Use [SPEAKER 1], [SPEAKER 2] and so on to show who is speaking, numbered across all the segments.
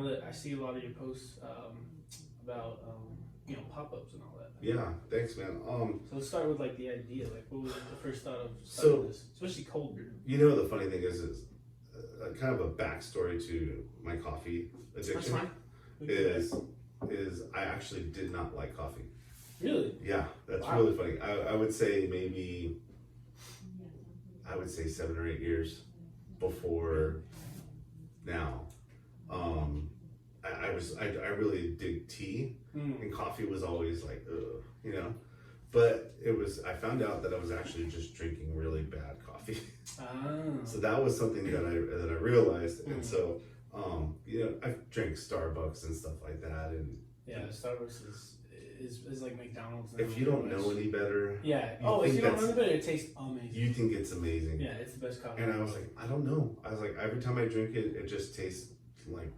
[SPEAKER 1] know that I see a lot of your posts about pop-ups and all that.
[SPEAKER 2] Yeah, thanks, man.
[SPEAKER 1] So let's start with like the idea. Like, what was the first thought of starting this, especially cold brew?
[SPEAKER 2] You know, the funny thing is kind of a backstory to my coffee addiction.
[SPEAKER 1] That's fine.
[SPEAKER 2] Is I actually did not like coffee.
[SPEAKER 1] Really?
[SPEAKER 2] Yeah, that's
[SPEAKER 1] wow.
[SPEAKER 2] really funny. I would say maybe 7 or 8 years before now. I really dig tea, and coffee was always like, ugh, But I found out that I was actually just drinking really bad coffee. So that was something that I realized, and so I drank Starbucks and stuff like that, and
[SPEAKER 1] Starbucks is like McDonald's.
[SPEAKER 2] If you don't know any better,
[SPEAKER 1] if you don't know any better, it tastes amazing.
[SPEAKER 2] You think it's amazing.
[SPEAKER 1] Yeah, it's the best coffee.
[SPEAKER 2] And I was like, I don't know. I was like, every time I drink it, it just tastes like.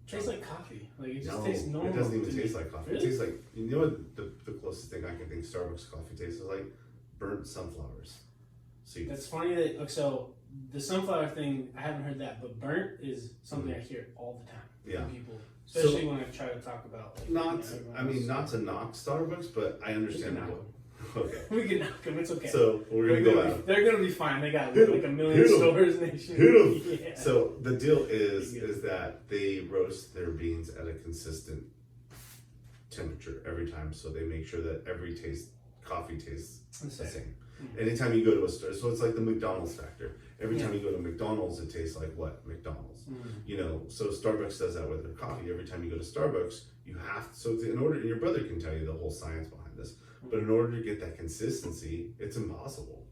[SPEAKER 1] Tastes like coffee. Like it just tastes normal.
[SPEAKER 2] It doesn't even taste like coffee.
[SPEAKER 1] Really?
[SPEAKER 2] It tastes like what the closest thing I can think Starbucks coffee tastes is like burnt sunflowers seeds.
[SPEAKER 1] That's funny that so the sunflower thing I haven't heard that, but burnt is something I hear all the time from people. Especially when I try to talk about
[SPEAKER 2] not to knock Starbucks, but I understand how. Okay.
[SPEAKER 1] We can knock them. It's okay.
[SPEAKER 2] So we're gonna go out.
[SPEAKER 1] They're gonna be fine. They got like a million stores nationwide.
[SPEAKER 2] Yeah. So the deal is that they roast their beans at a consistent temperature every time, so they make sure that every coffee tastes the same. Anytime you go to a store, so it's like the McDonald's factor. Every time you go to McDonald's, it tastes like what? McDonald's. So Starbucks does that with their coffee. Every time you go to Starbucks, you have to, so in order, your brother can tell you the whole science behind this, but in order to get that consistency, it's impossible.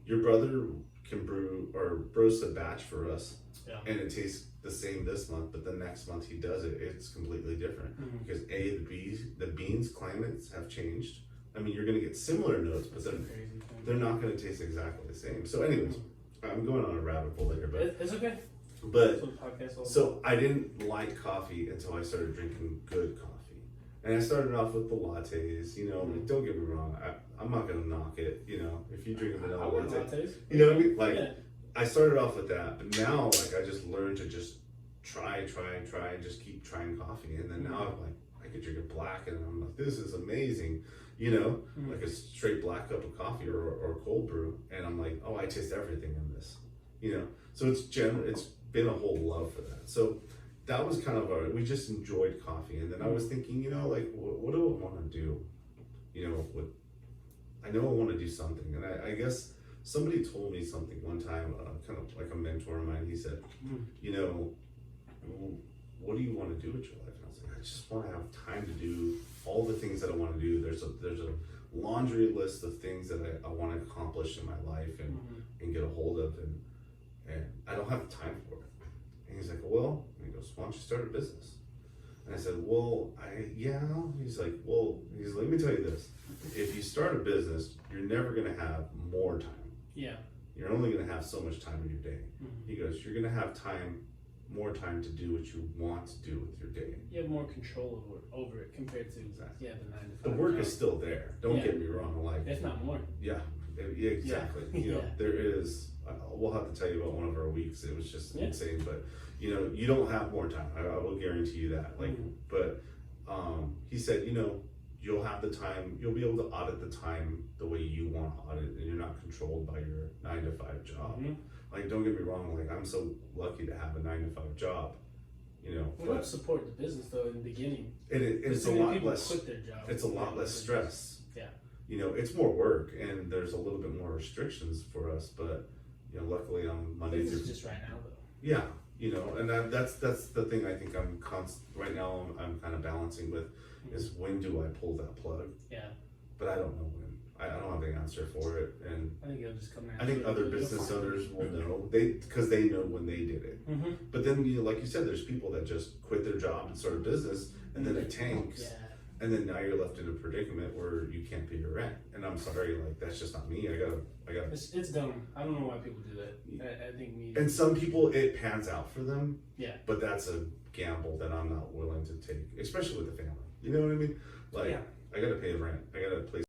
[SPEAKER 2] Your brother can brew or roast a batch for us, and it tastes the same this month, but the next month he does it, it's completely different. Because the beans climates have changed. I mean, you're going to get similar notes, but they're not going to taste exactly the same. So anyways, I'm going on a rabbit hole here, but
[SPEAKER 1] it's okay.
[SPEAKER 2] But so I didn't like coffee until I started drinking good coffee. And I started off with the lattes, like, don't get me wrong, I'm not going to knock it, if you drink a vanilla latte.
[SPEAKER 1] Lattes.
[SPEAKER 2] You know what I mean? Like, I started off with that, but now, like, I just learned to just try, and just keep trying coffee. And then now I'm like, I could drink it black, and I'm like, this is amazing, like a straight black cup of coffee or cold brew. And I'm like, oh, I taste everything in this, So it's been a whole love for that. So that was kind of we just enjoyed coffee. And then I was thinking, like, what do I want to do? I know I want to do something. And I guess somebody told me something one time, kind of like a mentor of mine. He said, what do you want to do with your life? And I was like, I just want to have time to do all the things that I want to do. There's a laundry list of things that I want to accomplish in my life and get a hold of, and I don't have time for it. And he's like, well, he goes, why don't you start a business? And I said, well, He's like, let me tell you this. If you start a business, you're never going to have more time.
[SPEAKER 1] Yeah.
[SPEAKER 2] You're only going to have so much time in your day. He goes, you're going to have more time to do what you want to do with your day. You have
[SPEAKER 1] more control over it compared to the 9 to 5.
[SPEAKER 2] The work is still there. Don't get me wrong. Like,
[SPEAKER 1] if not more.
[SPEAKER 2] Yeah, exactly. There is. We'll have to tell you about one of our weeks. It was just insane, but you don't have more time. I will guarantee you that. Like, but he said, you'll have the time. You'll be able to audit the time the way you want to audit, and you're not controlled by your 9 to 5 job. Like, don't get me wrong. Like, I'm so lucky to have a 9 to 5 job.
[SPEAKER 1] We don't support the business though in the beginning.
[SPEAKER 2] It's a lot less.
[SPEAKER 1] Quit their job.
[SPEAKER 2] It's a lot less stress.
[SPEAKER 1] Yeah.
[SPEAKER 2] It's more work, and there's a little bit more restrictions for us, but luckily I'm Monday through.
[SPEAKER 1] Just right now though.
[SPEAKER 2] Yeah, and that's the thing I think I'm right now. I'm kind of balancing with is when do I pull that plug?
[SPEAKER 1] Yeah.
[SPEAKER 2] But I don't know when. I don't have the answer for it, and
[SPEAKER 1] I think it'll just come.
[SPEAKER 2] I think other business owners will know because they know when they did it. But then like you said, there's people that just quit their job and start a business, and then it tanks.
[SPEAKER 1] Yeah.
[SPEAKER 2] And then now you're left in a predicament where you can't pay your rent. And I'm sorry, like, that's just not me. I gotta.
[SPEAKER 1] It's dumb. I don't know why people do that. I think
[SPEAKER 2] And some people, it pans out for them.
[SPEAKER 1] Yeah.
[SPEAKER 2] But that's a gamble that I'm not willing to take, especially with the family. You know what I mean? Like, I gotta pay rent. I gotta place.